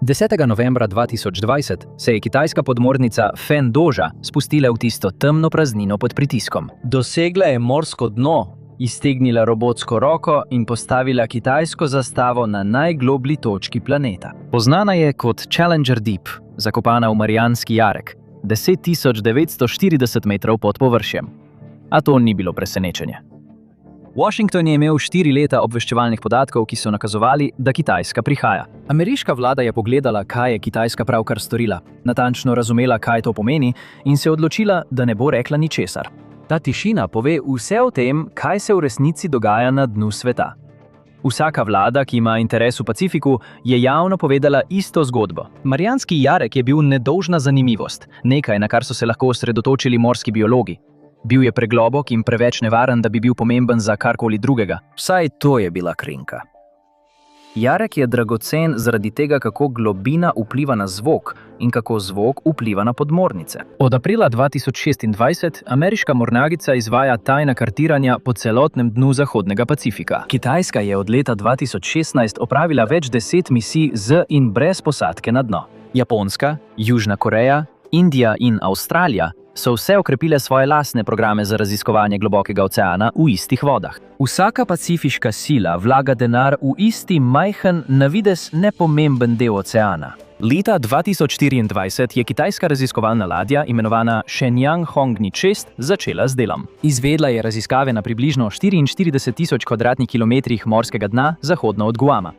10. novembra 2020 se je kitajska podmornica Fendoža spustila v tisto temno praznino pod pritiskom. Dosegla je morsko dno, iztegnila robotsko roko in postavila kitajsko zastavo na najgloblji točki planeta. Poznana je kot Challenger Deep, zakopana v Marijanski jarek, 10.940 metrov pod površjem. A to ni bilo presenečenje. Washington je imel 4 leta obveščevalnih podatkov, ki so nakazovali, da Kitajska prihaja. Ameriška vlada je pogledala, kaj je Kitajska pravkar storila, natančno razumela, kaj to pomeni in se odločila, da ne bo rekla ničesar. Ta tišina pove vse o tem, kaj se v resnici dogaja na dnu sveta. Vsaka vlada, ki ima interes v Pacifiku, je javno povedala isto zgodbo. Marijanski jarek je bil nedolžna zanimivost, nekaj, na kar so se lahko osredotočili morski biologi. Bil je preglobok in preveč nevaren, da bi bil pomemben za karkoli drugega. Vsaj to je bila krinka. Jarek je dragocen zaradi tega, kako globina vpliva na zvok in kako zvok vpliva na podmornice. Od aprila 2026 ameriška mornarica izvaja tajna kartiranja po celotnem dnu Zahodnega Pacifika. Kitajska je od leta 2016 opravila več 10 misij z in brez posadke na dno. Japonska, Južna Koreja, Indija in Avstralija so vse okrepile svoje lastne programe za raziskovanje globokega oceana v istih vodah. Vsaka pacifiška sila vlaga denar v isti majhen, na videz nepomemben del oceana. Leta 2024 je kitajska raziskovalna ladja, imenovana Shenyang Hongni 6, začela z delom. Izvedla je raziskave na približno 44.000 kvadratnih kilometrih morskega dna zahodno od Guama.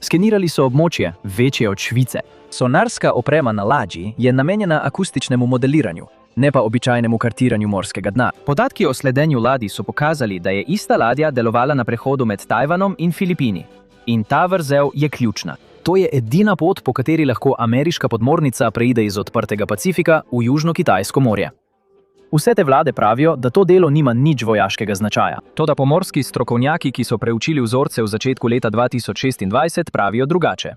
Skenirali so območje, večje od Švice. Sonarska oprema na ladji je namenjena akustičnemu modeliranju, ne pa običajnemu kartiranju morskega dna. Podatki o sledenju ladij so pokazali, da je ista ladja delovala na prehodu med Tajvanom in Filipini. In ta vrzel je ključna. To je edina pot, po kateri lahko ameriška podmornica preide iz odprtega Pacifika v Južno-Kitajsko morje. Vse te vlade pravijo, da to delo nima nič vojaškega značaja. Toda pomorski strokovnjaki, ki so preučili vzorce v začetku leta 2026, pravijo drugače.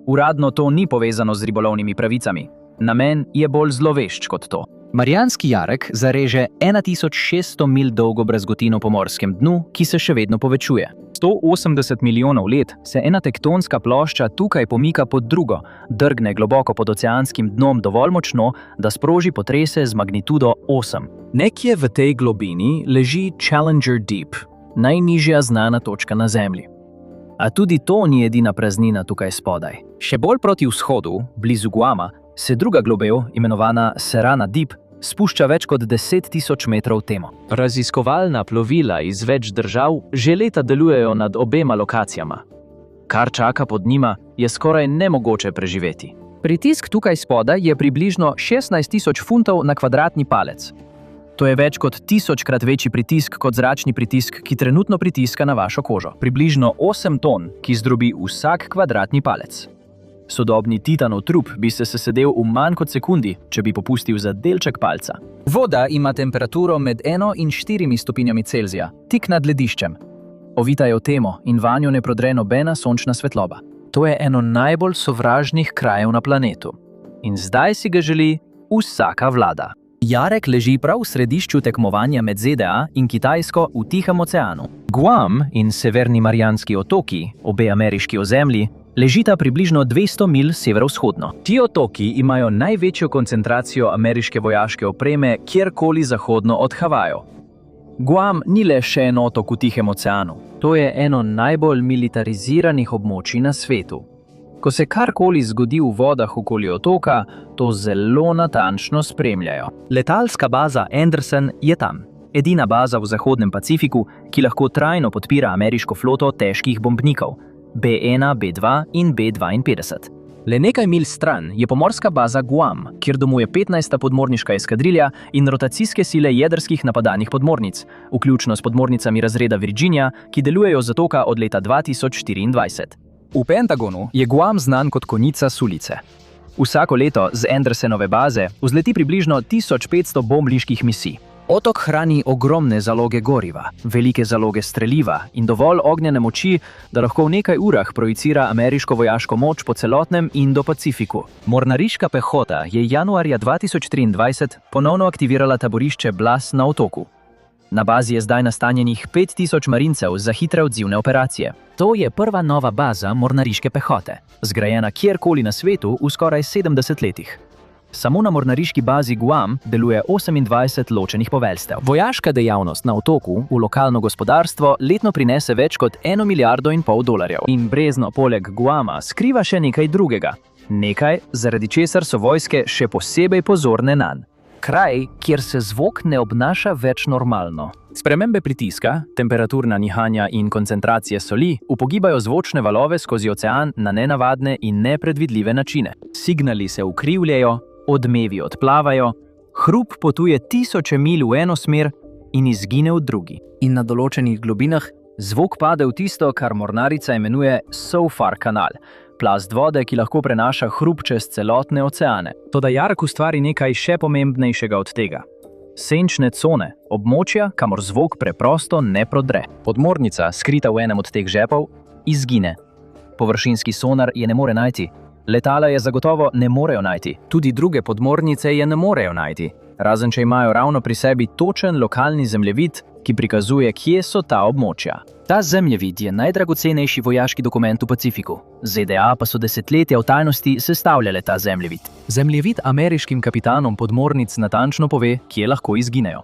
Uradno to ni povezano z ribolovnimi pravicami. Namen je bolj zlovešč kot to. Marijanski jarek zareže 1600 mil dolgo brazgotino po morskem dnu, ki se še vedno povečuje. 180 milijonov let se ena tektonska plošča tukaj pomika pod drugo, drgne globoko pod oceanskim dnom dovolj močno, da sproži potrese z magnitudo 8. Nekje v tej globini leži Challenger Deep, najnižja znana točka na Zemlji. A tudi to ni edina praznina tukaj spodaj. Še bolj proti vzhodu, blizu Guama, se druga globel, imenovana Serrana Deep, spušča več kot 10.000 metrov temo. Raziskovalna plovila iz več držav že leta delujejo nad obema lokacijama. Kar čaka pod njima, je skoraj nemogoče preživeti. Pritisk tukaj spodaj je približno 16.000 funtov na kvadratni palec. To je več kot 1000-krat večji pritisk kot zračni pritisk, ki trenutno pritiska na vašo kožo. Približno 8 ton, ki zdrobi vsak kvadratni palec. Sodobni titanov trup bi se sesedel v manj kot sekundi, če bi popustil za delček palca. Voda ima temperaturo med 1 in 4 stopinjami Celzija, tik nad lediščem. Ovita je v temo in vanjo ne prodre nobena sončna svetloba. To je eno najbolj sovražnih krajev na planetu. In zdaj si ga želi vsaka vlada. Jarek leži prav v središču tekmovanja med ZDA in Kitajsko v Tihem oceanu. Guam in Severni Marijanski otoki, obe ameriški ozemlji, ležita približno 200 mil severovzhodno. Ti otoki imajo največjo koncentracijo ameriške vojaške opreme kjerkoli zahodno od Havajev. Guam ni le še en otok v Tihem oceanu. To je eno najbolj militariziranih območij na svetu. Ko se karkoli zgodi v vodah okoli otoka, to zelo natančno spremljajo. Letalska baza Anderson je tam. Edina baza v Zahodnem Pacifiku, ki lahko trajno podpira ameriško floto težkih bombnikov. B1, B2 in B52. Le nekaj mil stran je pomorska baza Guam, kjer domuje 15. podmorniška eskadrilja in rotacijske sile jedrskih napadalnih podmornic, vključno s podmornicami razreda Virginia, ki delujejo z otoka od leta 2024. V Pentagonu je Guam znan kot konjica sulice. Vsako leto z Andersonove baze vzleti približno 1500 bombniških misij. Otok hrani ogromne zaloge goriva, velike zaloge streliva in dovolj ognjene moči, da lahko v nekaj urah projicira ameriško vojaško moč po celotnem Indo-Pacifiku. Mornariška pehota je januarja 2023 ponovno aktivirala taborišče Blas na otoku. Na bazi je zdaj nastanjenih 5000 marincev za hitre odzivne operacije. To je prva nova baza mornariške pehote, zgrajena kjerkoli na svetu v skoraj 70 letih. Samo na mornariški bazi Guam deluje 28 ločenih poveljstev. Vojaška dejavnost na otoku v lokalno gospodarstvo letno prinese več kot $1,5 milijardo. In brezno poleg Guama skriva še nekaj drugega. Nekaj, zaradi česar so vojske še posebej pozorne nanj. Kraj, kjer se zvok ne obnaša več normalno. Spremembe pritiska, temperaturna nihanja in koncentracije soli upogibajo zvočne valove skozi ocean na nenavadne in nepredvidljive načine. Signali se ukrivljajo, odmevi odplavajo, hrup potuje tisoče milj v eno smer in izgine v drugi. In na določenih globinah zvok pade v tisto, kar mornarica imenuje SOFAR kanal, plast vode, ki lahko prenaša hrup čez celotne oceane. Toda jarek ustvari nekaj še pomembnejšega od tega. Senčne cone, območja, kamor zvok preprosto ne prodre. Podmornica, skrita v enem od teh žepov, izgine. Površinski sonar je ne more najti. Letala je zagotovo ne morejo najti. Tudi druge podmornice je ne morejo najti. Razen če imajo ravno pri sebi točen lokalni zemljevid, ki prikazuje, kje so ta območja. Ta zemljevid je najdragocenejši vojaški dokument v Pacifiku. ZDA pa so desetletja v tajnosti sestavljale ta zemljevid. Zemljevid ameriškim kapitanom podmornic natančno pove, kje lahko izginejo.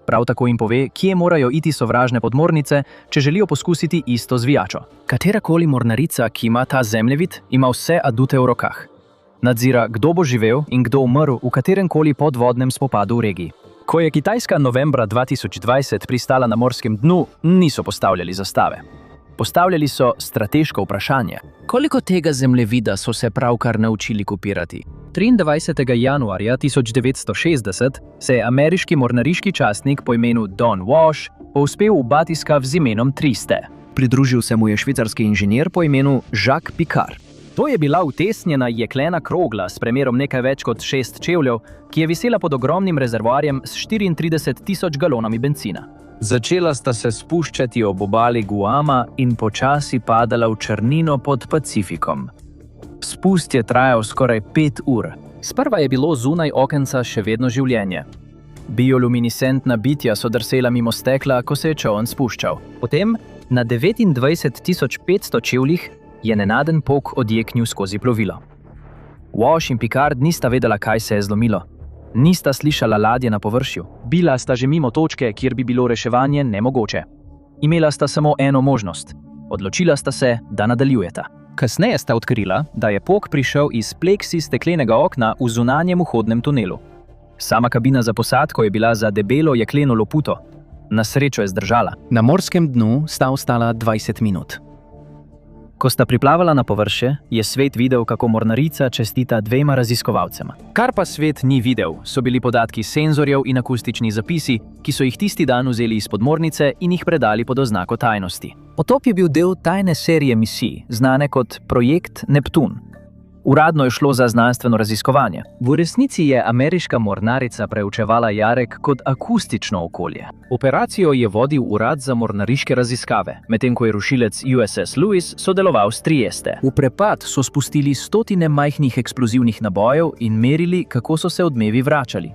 Prav tako jim pove, kje morajo iti sovražne podmornice, če želijo poskusiti isto zvijačo. Katerakoli mornarica, ki ima ta zemljevid, ima vse adute v rokah. Nadzira, kdo bo živel in kdo umrl v kateremkoli podvodnem spopadu v regiji. Ko je Kitajska novembra 2020 pristala na morskem dnu, niso postavljali zastave. Postavljali so strateško vprašanje. Koliko tega zemljevida so se pravkar naučili kopirati? 23. januarja 1960 se je ameriški mornariški častnik po imenu Don Wash povzpel v batiskav z imenom Triste. Pridružil se mu je švicarski inženir po imenu Jacques Picard. To je bila utesnjena jeklena krogla s premerom nekaj več kot 6 čevljev, ki je visela pod ogromnim rezervoarjem s 34,000 galonami bencina. Začela sta se spuščati ob obali Guama in počasi padala v črnino pod Pacifikom. Spust je trajal skoraj 5 ur. Sprva je bilo zunaj okenca še vedno življenje. Bioluminescentna bitja so drsela mimo stekla, ko se je čoln spuščal. Potem, na 29,500 čevljih, je nenaden pok odjeknil skozi plovilo. Wash in Picard nista vedela, kaj se je zlomilo. Nista slišala ladje na površju. Bila sta že mimo točke, kjer bi bilo reševanje nemogoče. Imela sta samo eno možnost. Odločila sta se, da nadaljujeta. Kasneje sta odkrila, da je pok prišel iz pleksi steklenega okna v zunanjem vhodnem tunelu. Sama kabina za posadko je bila za debelo jekleno loputo. Na srečo je zdržala. Na morskem dnu sta ostala 20 minut. Ko sta priplavala na površje, je svet videl, kako mornarica čestita dvema raziskovalcema. Kar pa svet ni videl, so bili podatki senzorjev in akustični zapisi, ki so jih tisti dan vzeli iz podmornice in jih predali pod oznako tajnosti. Potop je bil del tajne serije misij, znane kot Projekt Neptun. Uradno je šlo za znanstveno raziskovanje. V resnici je ameriška mornarica preučevala jarek kot akustično okolje. Operacijo je vodil Urad za mornariške raziskave, medtem ko je rušilec USS Lewis sodeloval s Trieste. V prepad so spustili stotine majhnih eksplozivnih nabojev in merili, kako so se odmevi vračali.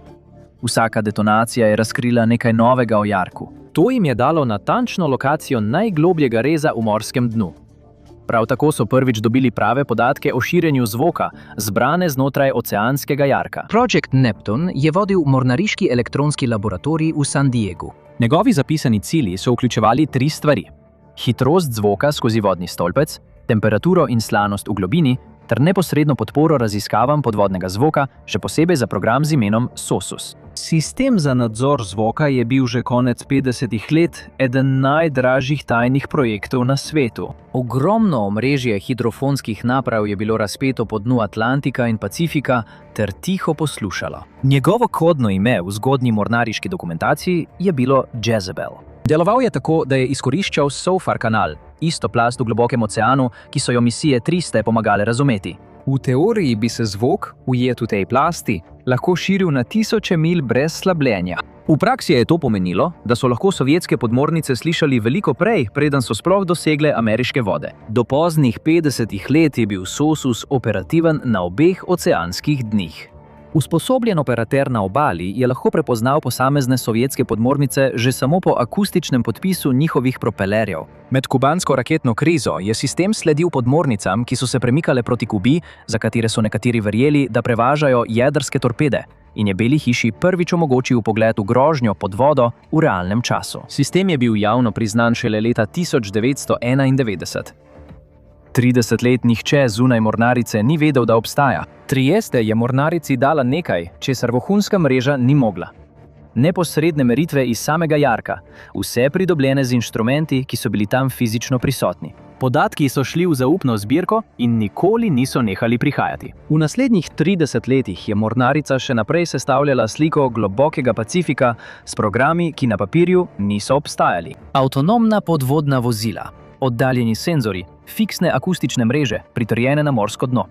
Vsaka detonacija je razkrila nekaj novega o jarku. To jim je dalo natančno lokacijo najglobljega reza v morskem dnu. Prav tako so prvič dobili prave podatke o širjenju zvoka, zbrane znotraj oceanskega jarka. Projekt Neptun je vodil mornariški elektronski laboratorij v San Diegu. Njegovi zapisani cilji so vključevali 3 stvari. Hitrost zvoka skozi vodni stolpec, temperaturo in slanost v globini, ter neposredno podporo raziskavam podvodnega zvoka, še posebej za program z imenom SOSUS. Sistem za nadzor zvoka je bil že konec 50-ih let eden najdražjih tajnih projektov na svetu. Ogromno omrežje hidrofonskih naprav je bilo razpeto po dnu Atlantika in Pacifika ter tiho poslušalo. Njegovo kodno ime v zgodnji mornariški dokumentaciji je bilo Jezebel. Deloval je tako, da je izkoriščal SOFAR kanal, isto plast v globokem oceanu, ki so jo misije Triste pomagale razumeti. V teoriji bi se zvok, ujet v tej plasti, lahko širil na tisoče milj brez slabljenja. V praksi je to pomenilo, da so lahko sovjetske podmornice slišali veliko prej, preden so sploh dosegle ameriške vode. Do poznih 50-ih let je bil SOSUS operativen na obeh oceanskih dnih. Usposobljen operater na obali je lahko prepoznal posamezne sovjetske podmornice že samo po akustičnem podpisu njihovih propelerjev. Med kubansko raketno krizo je sistem sledil podmornicam, ki so se premikale proti Kubi, za katere so nekateri verjeli, da prevažajo jedrske torpede, in je Beli hiši prvič omogočil pogled v grožnjo pod vodo v realnem času. Sistem je bil javno priznan šele leta 1991. 30 let nihče zunaj mornarice ni vedel, da obstaja. Trieste je mornarici dala nekaj, česar vohunska mreža ni mogla. Neposredne meritve iz samega jarka, vse pridobljene z inštrumenti, ki so bili tam fizično prisotni. Podatki so šli v zaupno zbirko in nikoli niso nehali prihajati. V naslednjih 30 letih je mornarica še naprej sestavljala sliko globokega Pacifika s programi, ki na papirju niso obstajali. Avtonomna podvodna vozila, oddaljeni senzori, fiksne akustične mreže, pritrjene na morsko dno.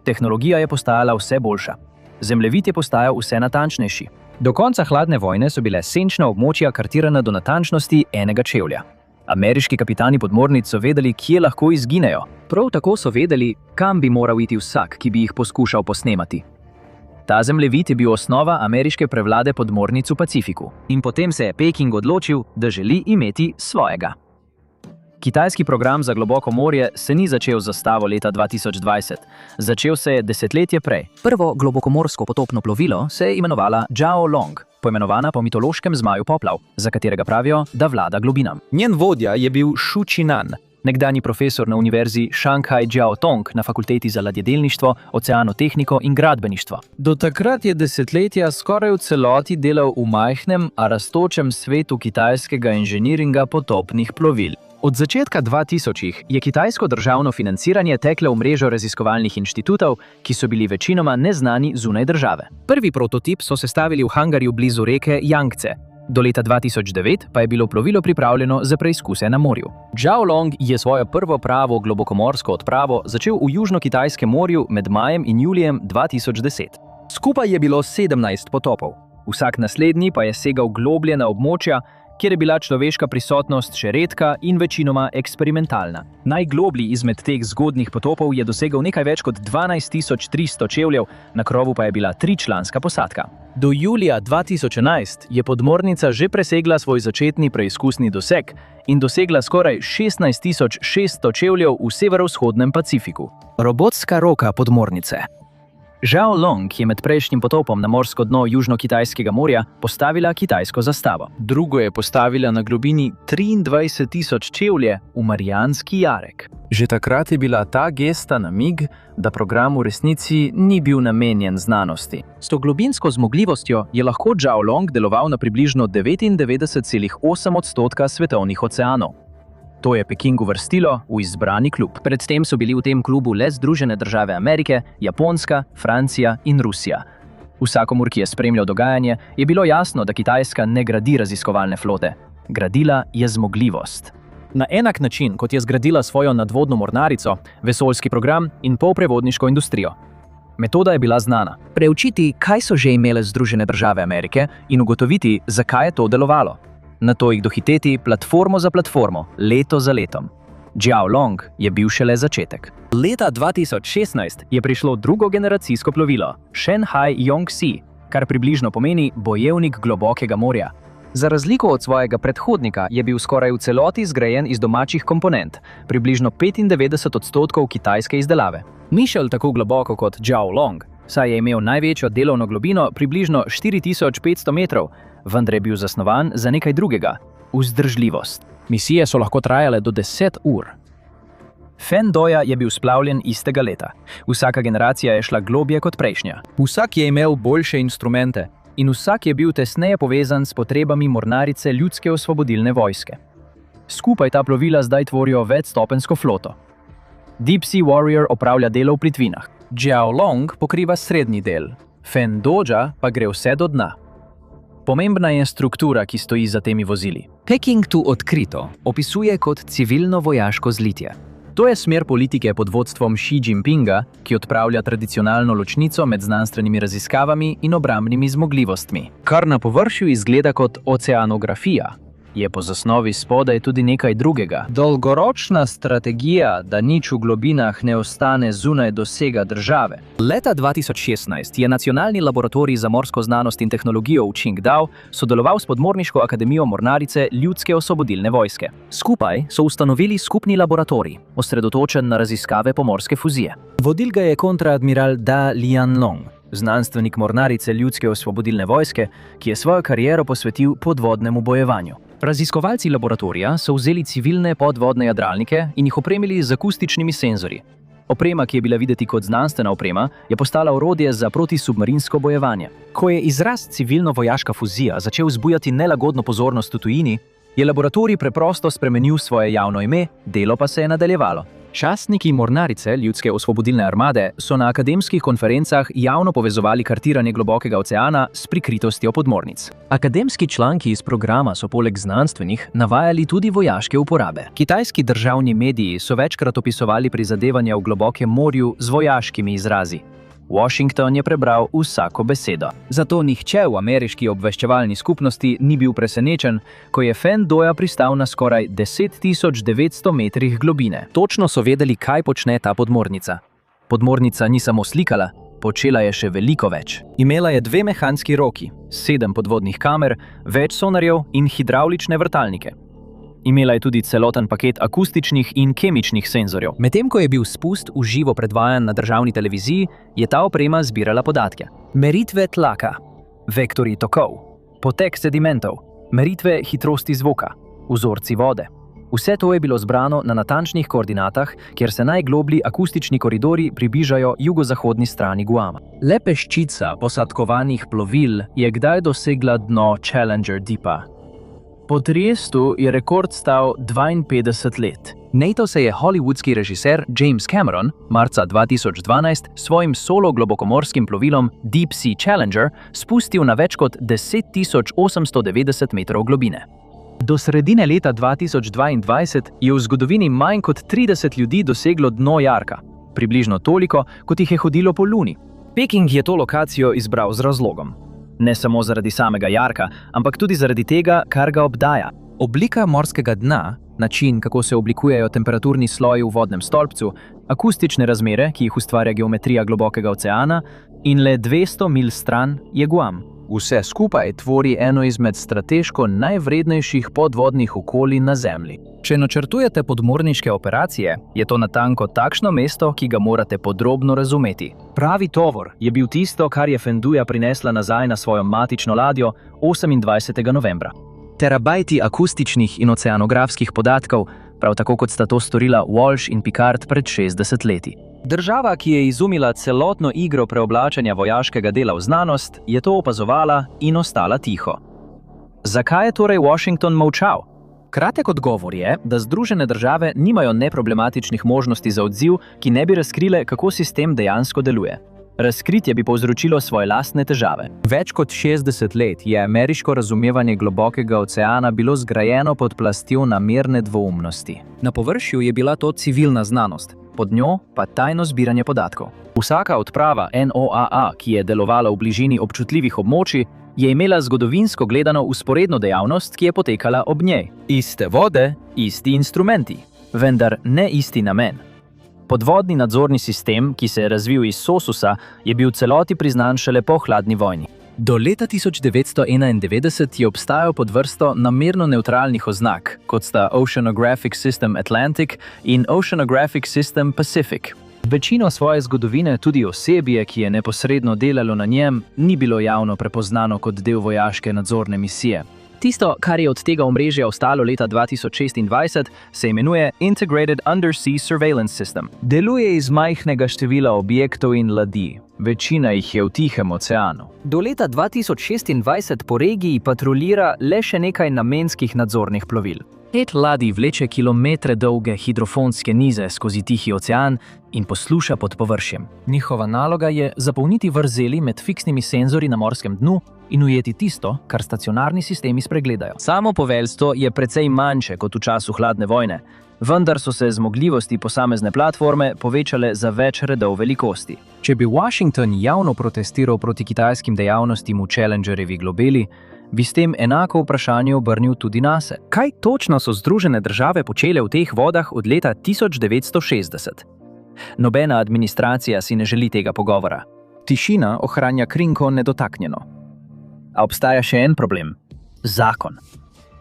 Tehnologija je postajala vse boljša. Zemljevid je postajal vse natančnejši. Do konca hladne vojne so bile senčna območja kartirana do natančnosti enega čevlja. Ameriški kapitani podmornic so vedeli, kje lahko izginejo. Prav tako so vedeli, kam bi moral iti vsak, ki bi jih poskušal posnemati. Ta zemljevid je bil osnova ameriške prevlade podmornic v Pacifiku. In potem se je Peking odločil, da želi imeti svojega. Kitajski program za globoko morje se ni začel z zastavo leta 2020. Začel se je desetletje prej. Prvo globokomorsko potopno plovilo se je imenovala Zhao Long, poimenovana po mitološkem zmaju poplav, za katerega pravijo, da vlada globinam. Njen vodja je bil Shu Qinan, nekdanji profesor na univerzi Shanghai Jiaotong na fakulteti za ladjedelništvo, oceanotehniko in gradbeništvo. Do takrat je desetletja skoraj v celoti delal v majhnem, a rastočem svetu kitajskega inženiringa potopnih plovil. Od začetka 2000-ih je kitajsko državno financiranje teklo v mrežo raziskovalnih inštitutov, ki so bili večinoma neznani zunaj države. Prvi prototip so sestavili v hangarju blizu reke Jangtze. Do leta 2009 pa je bilo plovilo pripravljeno za preizkuse na morju. Zhao Long je svojo prvo pravo globokomorsko odpravo začel v Južno-Kitajskem morju med majem in julijem 2010. Skupaj je bilo 17 potopov. Vsak naslednji pa je segal globlje na območja, kjer je bila človeška prisotnost še redka in večinoma eksperimentalna. Najgloblji izmed teh zgodnjih potopov je dosegel nekaj več kot 12.300 čevljev, na krovu pa je bila 3-članska posadka. Do julija 2011 je podmornica že presegla svoj začetni preizkusni doseg in dosegla skoraj 16.600 čevljev v severovzhodnem Pacifiku. Robotska roka podmornice. Zhao Long je med prejšnjim potopom na morsko dno Južno-Kitajskega morja postavila kitajsko zastavo. Drugo je postavila na globini 23.000 čevlje v Marijanski jarek. Že takrat je bila ta gesta namig, da program v resnici ni bil namenjen znanosti. S to globinsko zmogljivostjo je lahko Zhao Long deloval na približno 99,8% svetovnih oceanov. To je Peking uvrstilo v izbrani klub. Predtem so bili v tem klubu le Združene države Amerike, Japonska, Francija in Rusija. Vsakomur, ki je spremljal dogajanje, je bilo jasno, da Kitajska ne gradi raziskovalne flote. Gradila je zmogljivost. Na enak način, kot je zgradila svojo nadvodno mornarico, vesoljski program in polprevodniško industrijo. Metoda je bila znana. Preučiti, kaj so že imele Združene države Amerike in ugotoviti, zakaj je to delovalo. Nato jih dohiteti platformo za platformo, leto za letom. Zhao Long je bil šele začetek. Leta 2016 je prišlo drugo generacijsko plovilo, Shanghai Yongxi, kar približno pomeni bojevnik globokega morja. Za razliko od svojega predhodnika je bil skoraj v celoti zgrajen iz domačih komponent, približno 95% kitajske izdelave. Ni šel tako globoko kot Zhao Long, saj je imel največjo delovno globino približno 4500 metrov, vendar je bil zasnovan za nekaj drugega – vzdržljivost. Misije so lahko trajale do 10 ur. Fen Doja je bil splavljen istega leta. Vsaka generacija je šla globje kot prejšnja. Vsak je imel boljše instrumente in vsak je bil tesneje povezan s potrebami mornarice ljudske osvobodilne vojske. Skupaj ta plovila zdaj tvorijo večstopenjsko floto. Deep Sea Warrior opravlja delo v plitvinah. Zhao Long pokriva srednji del, Fen Doja pa gre vse do dna. Pomembna je struktura, ki stoji za temi vozili. Peking tu odkrito opisuje kot civilno-vojaško zlitje. To je smer politike pod vodstvom Xi Jinpinga, ki odpravlja tradicionalno ločnico med znanstvenimi raziskavami in obrambnimi zmogljivostmi. Kar na površju izgleda kot oceanografija, je po zasnovi spodaj tudi nekaj drugega. Dolgoročna strategija, da nič v globinah ne ostane zunaj dosega države. Leta 2016 je Nacionalni laboratorij za morsko znanost in tehnologijo v Qingdao sodeloval s Podmorniško akademijo mornarice Ljudske osvobodilne vojske. Skupaj so ustanovili skupni laboratorij, osredotočen na raziskave pomorske fuzije. Vodil ga je kontraadmiral Da Lianlong, znanstvenik mornarice Ljudske osvobodilne vojske, ki je svojo kariero posvetil podvodnemu bojevanju. Raziskovalci laboratorija so vzeli civilne podvodne jadralnike in jih opremili z akustičnimi senzorji. Oprema, ki je bila videti kot znanstvena oprema, je postala orodje za protisubmarinsko bojevanje. Ko je izraz civilno-vojaška fuzija začel vzbujati nelagodno pozornost v tujini, je laboratorij preprosto spremenil svoje javno ime, delo pa se je nadaljevalo. Častniki mornarice Ljudske osvobodilne armade so na akademskih konferencah javno povezovali kartiranje globokega oceana s prikritostjo podmornic. Akademski članki iz programa so poleg znanstvenih navajali tudi vojaške uporabe. Kitajski državni mediji so večkrat opisovali prizadevanja v globokem morju z vojaškimi izrazi. Washington je prebral vsako besedo. Zato nihče v ameriški obveščevalni skupnosti ni bil presenečen, ko je fen Doja pristal na skoraj 10.900 metrih globine. Točno so vedeli, kaj počne ta podmornica. Podmornica ni samo slikala, počela je še veliko več. Imela je 2 mehanski roki, 7 podvodnih kamer, več sonarjev in hidravlične vrtalnike. Imela je tudi celoten paket akustičnih in kemičnih senzorjev. Medtem ko je bil spust v živo predvajan na državni televiziji, je ta oprema zbirala podatke. Meritve tlaka, vektorji tokov, potek sedimentov, meritve hitrosti zvoka, vzorci vode. Vse to je bilo zbrano na natančnih koordinatah, kjer se najgloblji akustični koridori približajo jugozahodni strani Guama. Le peščica posadkovanih plovil je kdaj dosegla dno Challenger Deepa. Po triestu je rekord stal 52 let. Nato se je hollywoodski režiser James Cameron marca 2012 svojim solo globokomorskim plovilom Deep Sea Challenger spustil na več kot 10.890 metrov globine. Do sredine leta 2022 je v zgodovini manj kot 30 ljudi doseglo dno jarka, približno toliko, kot jih je hodilo po Luni. Peking je to lokacijo izbral z razlogom. Ne samo zaradi samega jarka, ampak tudi zaradi tega, kar ga obdaja. Oblika morskega dna, način, kako se oblikujejo temperaturni sloji v vodnem stolpcu, akustične razmere, ki jih ustvarja geometrija globokega oceana, in le 200 milj stran je Guam. Vse skupaj tvori eno izmed strateško najvrednejših podvodnih okolij na Zemlji. Če načrtujete podmorniške operacije, je to natanko takšno mesto, ki ga morate podrobno razumeti. Pravi tovor je bil tisto, kar je fen Doja prinesla nazaj na svojo matično ladjo 28. novembra. Terabajti akustičnih in oceanografskih podatkov, prav tako kot sta to storila Walsh in Picard pred 60 leti. Država, ki je izumila celotno igro preoblačanja vojaškega dela v znanost, je to opazovala in ostala tiho. Zakaj je torej Washington molčal? Kratek odgovor je, da Združene države nimajo neproblematičnih možnosti za odziv, ki ne bi razkrile, kako sistem dejansko deluje. Razkritje bi povzročilo svoje lastne težave. Več kot 60 let je ameriško razumevanje globokega oceana bilo zgrajeno pod plastjo namerne dvoumnosti. Na površju je bila to civilna znanost, pod njo pa tajno zbiranje podatkov. Vsaka odprava NOAA, ki je delovala v bližini občutljivih območij, je imela zgodovinsko gledano vzporedno dejavnost, ki je potekala ob njej. Iste vode, isti instrumenti, vendar ne isti namen. Podvodni nadzorni sistem, ki se je razvil iz SOSUS-a, je bil celoti priznan šele po hladni vojni. Do leta 1991 je obstajal pod vrsto namerno nevtralnih oznak, kot sta Oceanographic System Atlantic in Oceanographic System Pacific. Večino svoje zgodovine tudi osebje, ki je neposredno delalo na njem, ni bilo javno prepoznano kot del vojaške nadzorne misije. Tisto, kar je od tega omrežja ostalo leta 2026, se imenuje Integrated Undersea Surveillance System. Deluje iz majhnega števila objektov in ladij. Večina jih je v Tihem oceanu. Do leta 2026 po regiji patruljira le še nekaj namenskih nadzornih plovil. 5 ladij vleče kilometre dolge hidrofonske nize skozi Tihi ocean in posluša pod površjem. Njihova naloga je zapolniti vrzeli med fiksnimi senzorji na morskem dnu in ujeti tisto, kar stacionarni sistemi spregledajo. Samo poveljstvo je precej manjše kot v času hladne vojne, vendar so se zmogljivosti posamezne platforme povečale za več redov velikosti. Če bi Washington javno protestiral proti kitajskim dejavnostim v Challengerjevi globeli, bi s tem enako vprašanje obrnil tudi nase. Kaj točno so Združene države počele v teh vodah od leta 1960? Nobena administracija si ne želi tega pogovora. Tišina ohranja krinko nedotaknjeno. A obstaja še en problem. Zakon.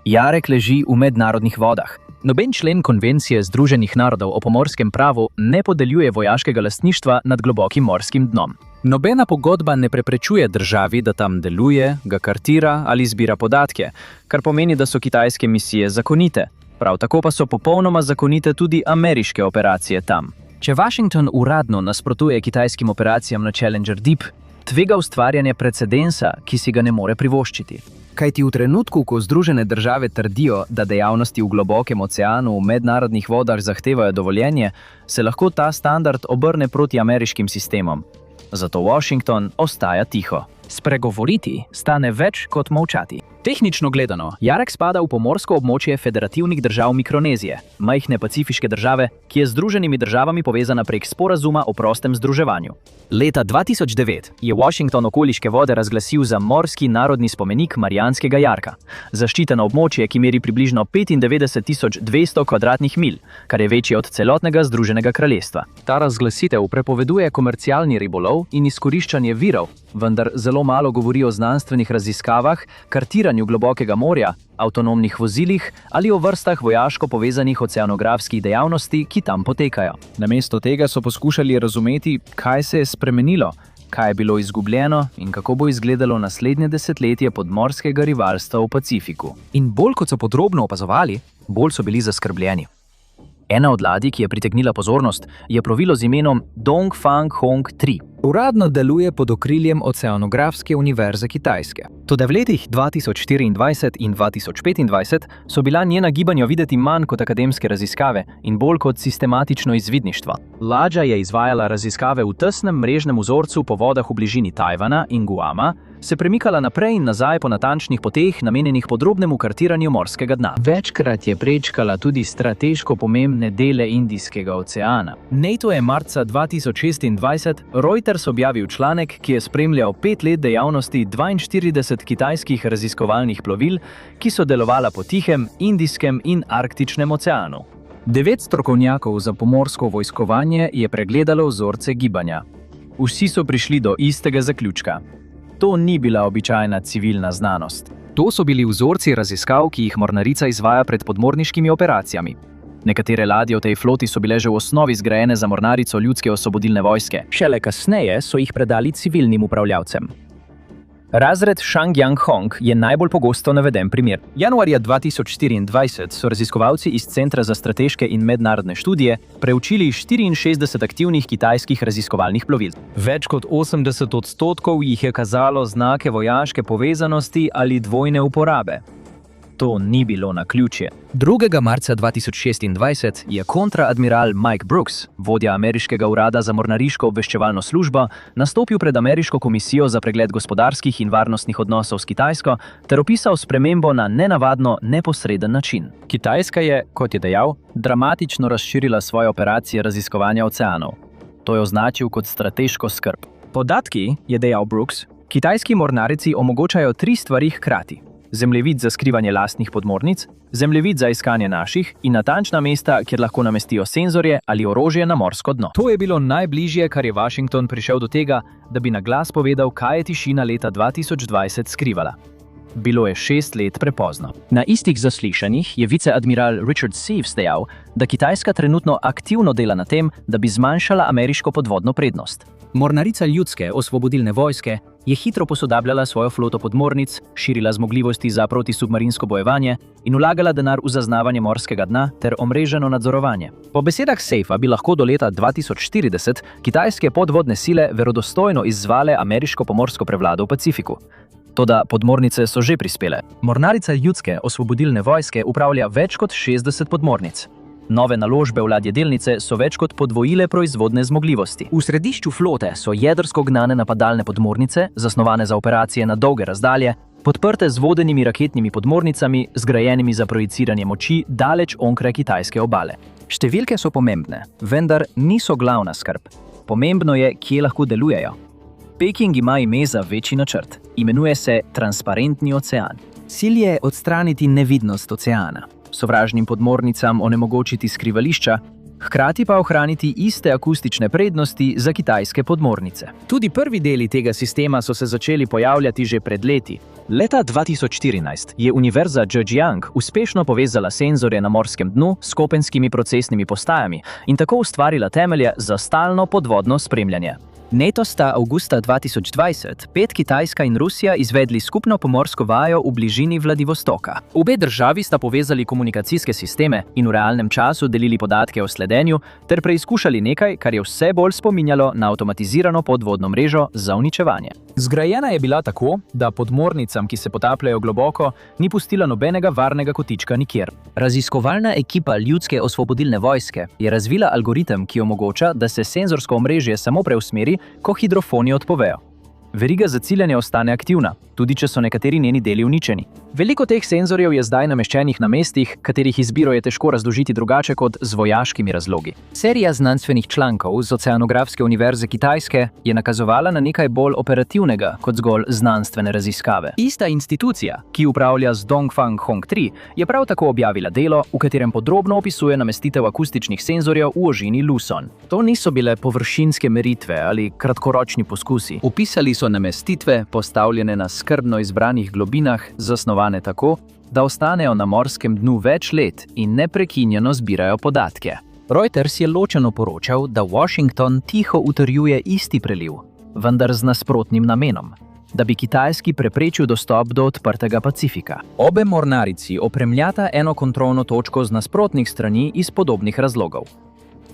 Jarek leži v mednarodnih vodah. Noben člen konvencije Združenih narodov o pomorskem pravu ne podeljuje vojaškega lastništva nad globokim morskim dnom. Nobena pogodba ne preprečuje državi, da tam deluje, ga kartira ali zbira podatke, kar pomeni, da so kitajske misije zakonite. Prav tako pa so popolnoma zakonite tudi ameriške operacije tam. Če Washington uradno nasprotuje kitajskim operacijam na Challenger Deep, tvega ustvarjanje precedensa, ki si ga ne more privoščiti. Kajti v trenutku, ko Združene države trdijo, da dejavnosti v globokem oceanu v mednarodnih vodah zahtevajo dovoljenje, se lahko ta standard obrne proti ameriškim sistemom. Zato Washington ostaja tiho. Spregovoriti stane več kot molčati. Tehnično gledano, Jarek spada v pomorsko območje federativnih držav Mikronezije, majhne pacifiške države, ki je z Združenimi državami povezana prek sporazuma o prostem združevanju. Leta 2009 je Washington okoliške vode razglasil za morski narodni spomenik Marijanskega jarka, zaščiteno območje, ki meri približno 95.200 kvadratnih milj, kar je večje od celotnega Združenega kraljestva. Ta razglasitev prepoveduje komercialni ribolov in izkoriščanje virov, vendar zelo malo govori o znanstvenih raziskavah, kartiranju globokega morja, avtonomnih vozilih ali o vrstah vojaško povezanih oceanografskih dejavnosti, ki tam potekajo. Namesto tega so poskušali razumeti, kaj se je spremenilo, kaj je bilo izgubljeno in kako bo izgledalo naslednje desetletje podmorskega rivalstva v Pacifiku. In bolj kot so podrobno opazovali, bolj so bili zaskrbljeni. Ena od ladij, ki je pritegnila pozornost, je plovilo z imenom Dongfang Hong 3. Uradno deluje pod okriljem Oceanografske univerze Kitajske. Toda v letih 2024 in 2025 so bila njena gibanja videti manj kot akademske raziskave in bolj kot sistematično izvidništvo. Ladja je izvajala raziskave v tesnem mrežnem vzorcu po vodah v bližini Tajvana in Guama, se premikala naprej in nazaj po natančnih poteh, namenjenih podrobnemu kartiranju morskega dna. Večkrat je prečkala tudi strateško pomembne dele Indijskega oceana. NATO je marca 2026 Reuters objavil članek, ki je spremljal 5 let dejavnosti 42 kitajskih raziskovalnih plovil, ki so delovala po Tihem, Indijskem in Arktičnem oceanu. 9 strokovnjakov za pomorsko vojskovanje je pregledalo vzorce gibanja. Vsi so prišli do istega zaključka. To ni bila običajna civilna znanost. To so bili vzorci raziskav, ki jih mornarica izvaja pred podmorniškimi operacijami. Nekatere ladje v tej floti so bile že v osnovi zgrajene za mornarico ljudske osvobodilne vojske. Šele kasneje so jih predali civilnim upravljavcem. Razred Shangyang Hong je najbolj pogosto naveden primer. Januarja 2024 so raziskovalci iz Centra za strateške in mednarodne študije preučili 64 aktivnih kitajskih raziskovalnih plovil. Več kot 80% jih je kazalo znake vojaške povezanosti ali dvojne uporabe. To ni bilo naključje. 2. marca 2026 je kontraadmiral Mike Brooks, vodja ameriškega urada za mornariško obveščevalno službo, nastopil pred Ameriško komisijo za pregled gospodarskih in varnostnih odnosov s Kitajsko ter opisal spremembo na nenavadno, neposreden način. Kitajska je, kot je dejal, dramatično razširila svoje operacije raziskovanja oceanov. To je označil kot strateško skrb. Podatki, je dejal Brooks, kitajski mornarici omogočajo 3 stvari hkrati. Zemljevid za skrivanje lastnih podmornic, zemljevid za iskanje naših in natančna mesta, kjer lahko namestijo senzorje ali orožje na morsko dno. To je bilo najbližje, kar je Washington prišel do tega, da bi na glas povedal, kaj je tišina leta 2020 skrivala. Bilo je 6 let prepozno. Na istih zaslišanjih je viceadmiral Richard Seeves dejal, da Kitajska trenutno aktivno dela na tem, da bi zmanjšala ameriško podvodno prednost. Mornarica ljudske osvobodilne vojske je hitro posodabljala svojo floto podmornic, širila zmogljivosti za protisubmarinsko bojevanje in vlagala denar v zaznavanje morskega dna ter omreženo nadzorovanje. Po besedah Seifa bi lahko do leta 2040 kitajske podvodne sile verodostojno izzvale ameriško pomorsko prevlado v Pacifiku. Toda podmornice so že prispele. Mornarica ljudske osvobodilne vojske upravlja več kot 60 podmornic. Nove naložbe v ladjedelnice so več kot podvojile proizvodne zmogljivosti. V središču flote so jedrsko gnane napadalne podmornice, zasnovane za operacije na dolge razdalje, podprte z vodenimi raketnimi podmornicami, zgrajenimi za projiciranje moči daleč onkraj kitajske obale. Številke so pomembne, vendar niso glavna skrb. Pomembno je, kje lahko delujejo. Peking ima ime za večji načrt. Imenuje se Transparentni ocean. Cilj je odstraniti nevidnost oceana, sovražnim podmornicam onemogočiti skrivališča, hkrati pa ohraniti iste akustične prednosti za kitajske podmornice. Tudi prvi deli tega sistema so se začeli pojavljati že pred leti. Leta 2014 je Univerza Zhejiang uspešno povezala senzorje na morskem dnu s kopenskimi procesnimi postajami in tako ustvarila temelje za stalno podvodno spremljanje. Letos sta avgusta 2020 Kitajska in Rusija izvedli skupno pomorsko vajo v bližini Vladivostoka. Obe državi sta povezali komunikacijske sisteme in v realnem času delili podatke o sledenju ter preizkušali nekaj, kar je vse bolj spominjalo na avtomatizirano podvodno mrežo za uničevanje. Zgrajena je bila tako, da podmornicam, ki se potapljajo globoko, ni pustila nobenega varnega kotička nikjer. Raziskovalna ekipa Ljudske osvobodilne vojske je razvila algoritem, ki omogoča, da se senzorsko omrežje samo preusmeri, ko hidrofoni odpovejo. Veriga za ciljanje ostane aktivna, tudi če so nekateri njeni deli uničeni. Veliko teh senzorjev je zdaj nameščenih na mestih, katerih izbiro je težko razložiti drugače kot z vojaškimi razlogi. Serija znanstvenih člankov z Oceanografske univerze Kitajske je nakazovala na nekaj bolj operativnega kot zgolj znanstvene raziskave. Ista institucija, ki upravlja z Dongfang Hong 3, je prav tako objavila delo, v katerem podrobno opisuje namestitev akustičnih senzorjev v ožini Luzon. To niso bile površinske meritve ali kratkoročni poskusi. Opisali so namestitve, postavljene na skrbno izbranih globinah, zasnovane tako, da ostanejo na morskem dnu več let in neprekinjeno zbirajo podatke. Reuters je ločeno poročal, da Washington tiho utrjuje isti preliv, vendar z nasprotnim namenom, da bi Kitajski preprečil dostop do odprtega Pacifika. Obe mornarici opremljata eno kontrolno točko z nasprotnih strani iz podobnih razlogov.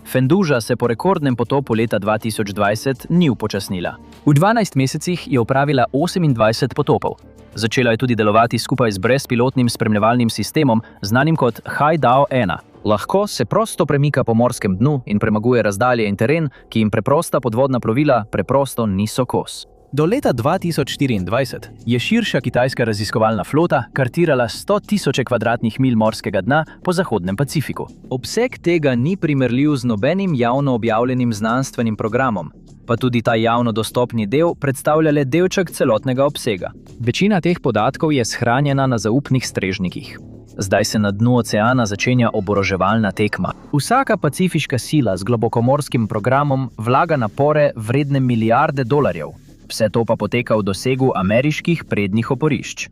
Fenduža se po rekordnem potopu leta 2020 ni upočasnila. V 12 mesecih je opravila 28 potopov. Začela je tudi delovati skupaj z brezpilotnim spremljevalnim sistemom, znanim kot Haidao 1. Lahko se prosto premika po morskem dnu in premaguje razdalje in teren, ki jim preprosta podvodna plovila preprosto niso kos. Do leta 2024 je širša kitajska raziskovalna flota kartirala 100.000 kvadratnih milj morskega dna po zahodnem Pacifiku. Obseg tega ni primerljiv z nobenim javno objavljenim znanstvenim programom, pa tudi ta javno dostopni del predstavlja le delček celotnega obsega. Večina teh podatkov je shranjena na zaupnih strežnikih. Zdaj se na dnu oceana začenja oboroževalna tekma. Vsaka pacifiška sila z globokomorskim programom vlaga napore vredne milijarde dolarjev. Vse to pa poteka v dosegu ameriških prednjih oporišč.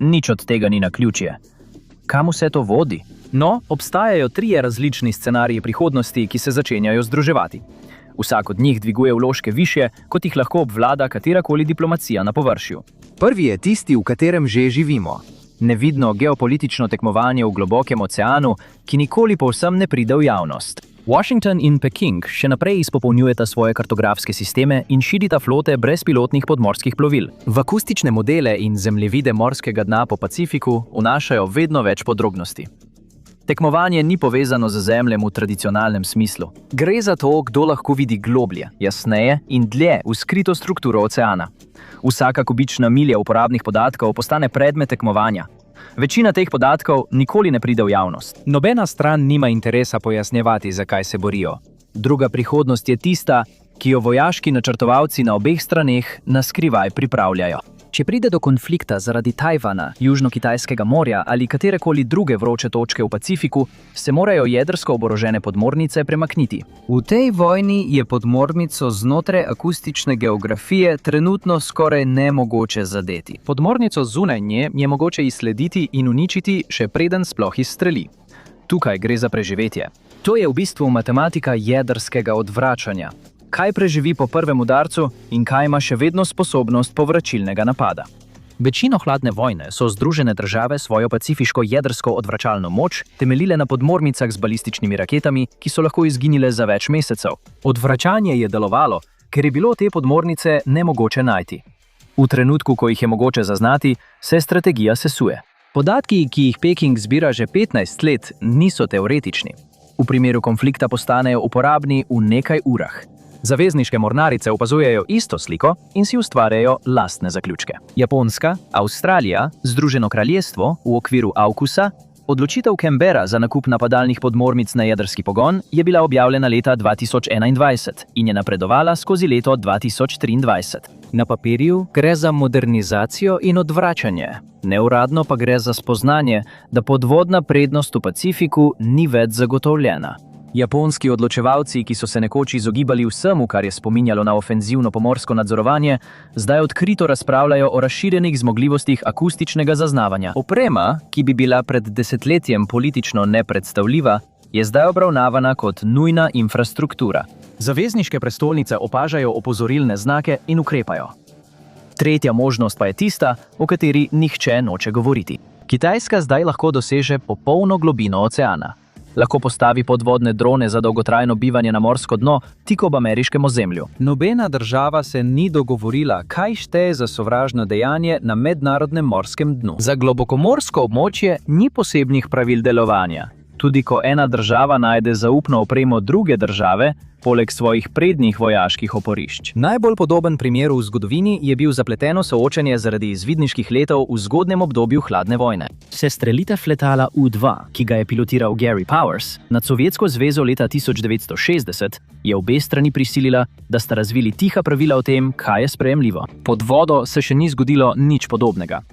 Nič od tega ni naključje. Kam vse to vodi? No, obstajajo 3 različni scenariji prihodnosti, ki se začenjajo združevati. Vsak od njih dviguje vložke višje, kot jih lahko obvlada katerakoli diplomacija na površju. Prvi je tisti, v katerem že živimo. Nevidno geopolitično tekmovanje v globokem oceanu, ki nikoli povsem ne pride v javnost. Washington in Peking še naprej izpopolnjujeta svoje kartografske sisteme in širita flote brezpilotnih podmorskih plovil. V akustične modele in zemljevide morskega dna po Pacifiku vnašajo vedno več podrobnosti. Tekmovanje ni povezano z Zemljem v tradicionalnem smislu. Gre za to, kdo lahko vidi globlje, jasneje in dlje v skrito strukturo oceana. Vsaka kubična milja uporabnih podatkov postane predmet tekmovanja. Večina teh podatkov nikoli ne pride v javnost. Nobena stran nima interesa pojasnjevati, zakaj se borijo. Druga prihodnost je tista, ki jo vojaški načrtovalci na obeh straneh na skrivaj pripravljajo. Če pride do konflikta zaradi Tajvana, Južno-Kitajskega morja ali katerekoli druge vroče točke v Pacifiku, se morajo jedrsko oborožene podmornice premakniti. V tej vojni je podmornico znotraj akustične geografije trenutno skoraj nemogoče zadeti. Podmornico zunaj nje je mogoče izslediti in uničiti, še preden sploh izstreli. Tukaj gre za preživetje. To je v bistvu matematika jedrskega odvračanja. Kaj preživi po prvem udarcu in kaj ima še vedno sposobnost povračilnega napada. Večino hladne vojne so Združene države svojo pacifiško jedrsko odvračalno moč temeljile na podmornicah z balističnimi raketami, ki so lahko izginile za več mesecev. Odvračanje je delovalo, ker je bilo te podmornice nemogoče najti. V trenutku, ko jih je mogoče zaznati, se strategija sesuje. Podatki, ki jih Peking zbira že 15 let, niso teoretični. V primeru konflikta postanejo uporabni v nekaj urah. Zavezniške mornarice opazujejo isto sliko in si ustvarjajo lastne zaključke. Japonska, Avstralija, Združeno kraljestvo v okviru AUKUSa Odločitev Canberra za nakup napadalnih podmornic na jedrski pogon je bila objavljena leta 2021 in je napredovala skozi leto 2023. Na papirju gre za modernizacijo in odvračanje, neuradno pa gre za spoznanje, da podvodna prednost v Pacifiku ni več zagotovljena. Japonski odločevalci, ki so se nekoč izogibali vsemu, kar je spominjalo na ofenzivno pomorsko nadzorovanje, zdaj odkrito razpravljajo o razširjenih zmogljivostih akustičnega zaznavanja. Oprema, ki bi bila pred desetletjem politično nepredstavljiva, je zdaj obravnavana kot nujna infrastruktura. Zavezniške prestolnice opažajo opozorilne znake in ukrepajo. Tretja možnost pa je tista, o kateri nihče noče govoriti. Kitajska zdaj lahko doseže popolno globino oceana. Lahko postavi podvodne drone za dolgotrajno bivanje na morsko dno tik ob ameriškem ozemlju. Nobena država se ni dogovorila, kaj šteje za sovražno dejanje na mednarodnem morskem dnu. Za globokomorsko območje ni posebnih pravil delovanja. Tudi ko ena država najde zaupno opremo druge države, poleg svojih prednjih vojaških oporišč. Najbolj podoben primer v zgodovini je bil zapleteno soočenje zaradi izvidniških letov v zgodnjem obdobju hladne vojne. Sestrelitev letala U-2, ki ga je pilotiral Gary Powers, nad Sovjetsko zvezo leta 1960, je obe strani prisilila, da sta razvili tiha pravila o tem, kaj je sprejemljivo. Pod vodo se še ni zgodilo nič podobnega.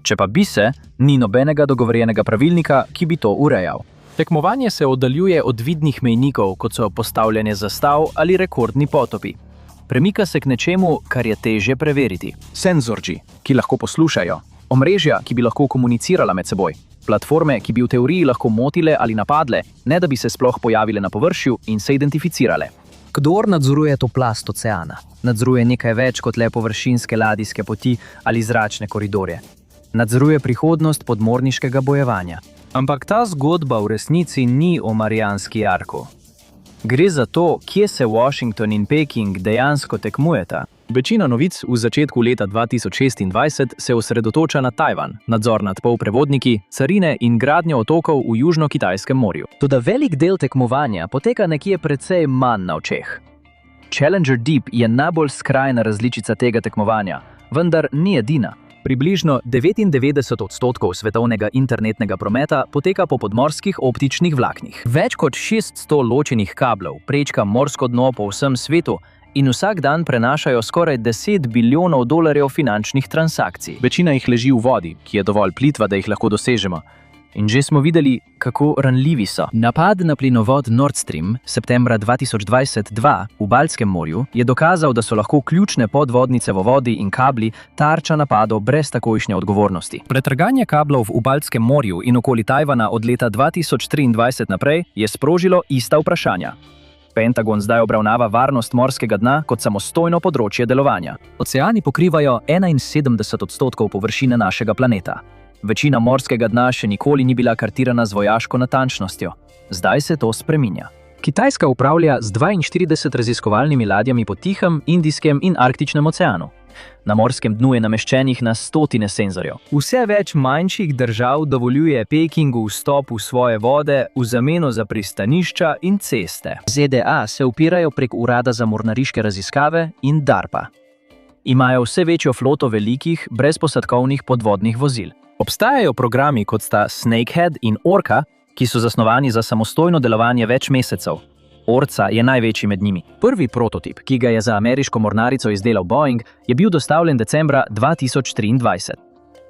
Če pa bi se, ni nobenega dogovorjenega pravilnika, ki bi to urejal. Tekmovanje se oddaljuje od vidnih mejnikov, kot so postavljanje zastav ali rekordni potopi. Premika se k nečemu, kar je težje preveriti. Senzorji, ki lahko poslušajo. Omrežja, ki bi lahko komunicirala med seboj. Platforme, ki bi v teoriji lahko motile ali napadle, ne da bi se sploh pojavile na površju in se identificirale. Kdor nadzoruje to plast oceana? Nadzoruje nekaj več kot le površinske ladijske poti ali zračne koridorje. Nadzoruje prihodnost podmorniškega bojevanja. Ampak ta zgodba v resnici ni o Marijanski jarku. Gre za to, kje se Washington in Peking dejansko tekmujeta. Večina novic v začetku leta 2026 se osredotoča na Tajvan, nadzor nad polprevodniki, carine in gradnjo otokov v Južno-Kitajskem morju. Toda velik del tekmovanja poteka nekje precej manj na očeh. Challenger Deep je najbolj skrajna različica tega tekmovanja, vendar ni edina. Približno 99% svetovnega internetnega prometa poteka po podmorskih optičnih vlaknih. Več kot 600 ločenih kablov prečka morsko dno po vsem svetu in vsak dan prenašajo skoraj 10 bilijonov dolarjev finančnih transakcij. Večina jih leži v vodi, ki je dovolj plitva, da jih lahko dosežemo. In že smo videli, kako ranljivi so. Napad na plinovod Nord Stream septembra 2022 v Baltskem morju je dokazal, da so lahko ključne podvodnice v vodi in kabli tarča napadov brez takojšnje odgovornosti. Pretrganje kablov v Baltskem morju in okoli Tajvana od leta 2023 naprej je sprožilo ista vprašanja. Pentagon zdaj obravnava varnost morskega dna kot samostojno področje delovanja. Oceani pokrivajo 71% površine našega planeta. Večina morskega dna še nikoli ni bila kartirana z vojaško natančnostjo. Zdaj se to spreminja. Kitajska upravlja z 42 raziskovalnimi ladjami po Tihem, Indijskem in Arktičnem oceanu. Na morskem dnu je nameščenih na stotine senzorjev. Vse več manjših držav dovoljuje Pekingu vstop v svoje vode v zameno za pristanišča in ceste. ZDA se upirajo prek Urada za mornariške raziskave in DARPA. Imajo vse večjo floto velikih, brezposadkovnih podvodnih vozil. Obstajajo programi kot sta Snakehead in Orca, ki so zasnovani za samostojno delovanje več mesecev. Orca je največji med njimi. Prvi prototip, ki ga je za ameriško mornarico izdelal Boeing, je bil dostavljen decembra 2023.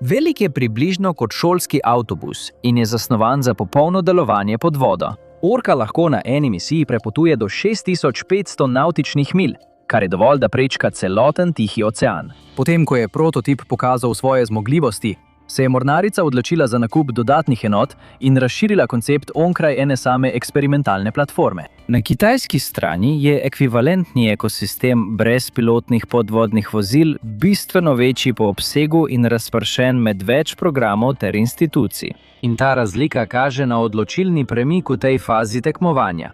Velik je približno kot šolski avtobus in je zasnovan za popolno delovanje pod vodo. Orca lahko na eni misiji prepotuje do 6500 nautičnih milj, kar je dovolj, da prečka celoten Tihi ocean. Potem, ko je prototip pokazal svoje zmogljivosti, se je mornarica odločila za nakup dodatnih enot in razširila koncept onkraj ene same eksperimentalne platforme. Na kitajski strani je ekvivalentni ekosistem brezpilotnih podvodnih vozil bistveno večji po obsegu in razpršen med več programov ter institucij. In ta razlika kaže na odločilni premik v tej fazi tekmovanja.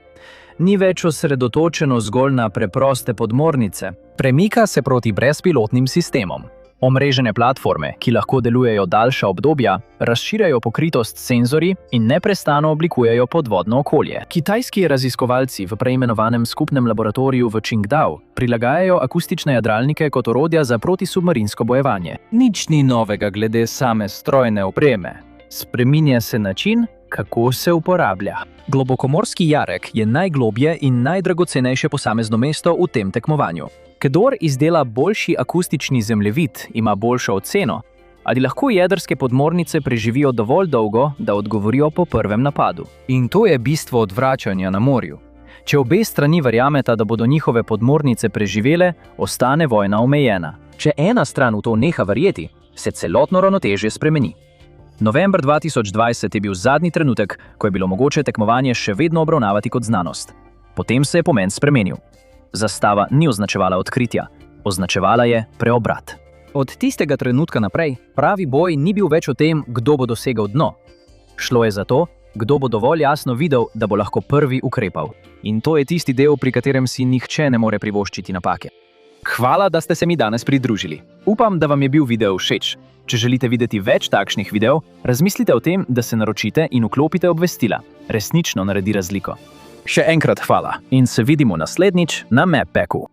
Ni več osredotočeno zgolj na preproste podmornice. Premika se proti brezpilotnim sistemom. Omrežene platforme, ki lahko delujejo daljša obdobja, razširjajo pokritost s senzorji in neprestano oblikujejo podvodno okolje. Kitajski raziskovalci v preimenovanem skupnem laboratoriju v Qingdao prilagajajo akustične jadralnike kot orodja za protisubmarinsko bojevanje. Nič ni novega glede same strojne opreme. Spreminja se način, kako se uporablja. Globokomorski jarek je najgloblje in najdragocenejše posamezno mesto v tem tekmovanju. Kdor izdela boljši akustični zemljevid, ima boljšo oceno, ali lahko jedrske podmornice preživijo dovolj dolgo, da odgovorijo po prvem napadu. In to je bistvo odvračanja na morju. Če obe strani verjameta, da bodo njihove podmornice preživele, ostane vojna omejena. Če ena stran v to neha verjeti, se celotno ravnotežje spremeni. November 2020 je bil zadnji trenutek, ko je bilo mogoče tekmovanje še vedno obravnavati kot znanost. Potem se je pomen spremenil. Zastava ni označevala odkritja, označevala je preobrat. Od tistega trenutka naprej pravi boj ni bil več o tem, kdo bo dosegel dno. Šlo je za to, kdo bo dovolj jasno videl, da bo lahko prvi ukrepal. In to je tisti del, pri katerem si nihče ne more privoščiti napake. Hvala, da ste se mi danes pridružili. Upam, da vam je bil video všeč. Če želite videti več takšnih videov, razmislite o tem, da se naročite in vklopite obvestila. Resnično naredi razliko. Še enkrat hvala in se vidimo naslednjič na MapPacku.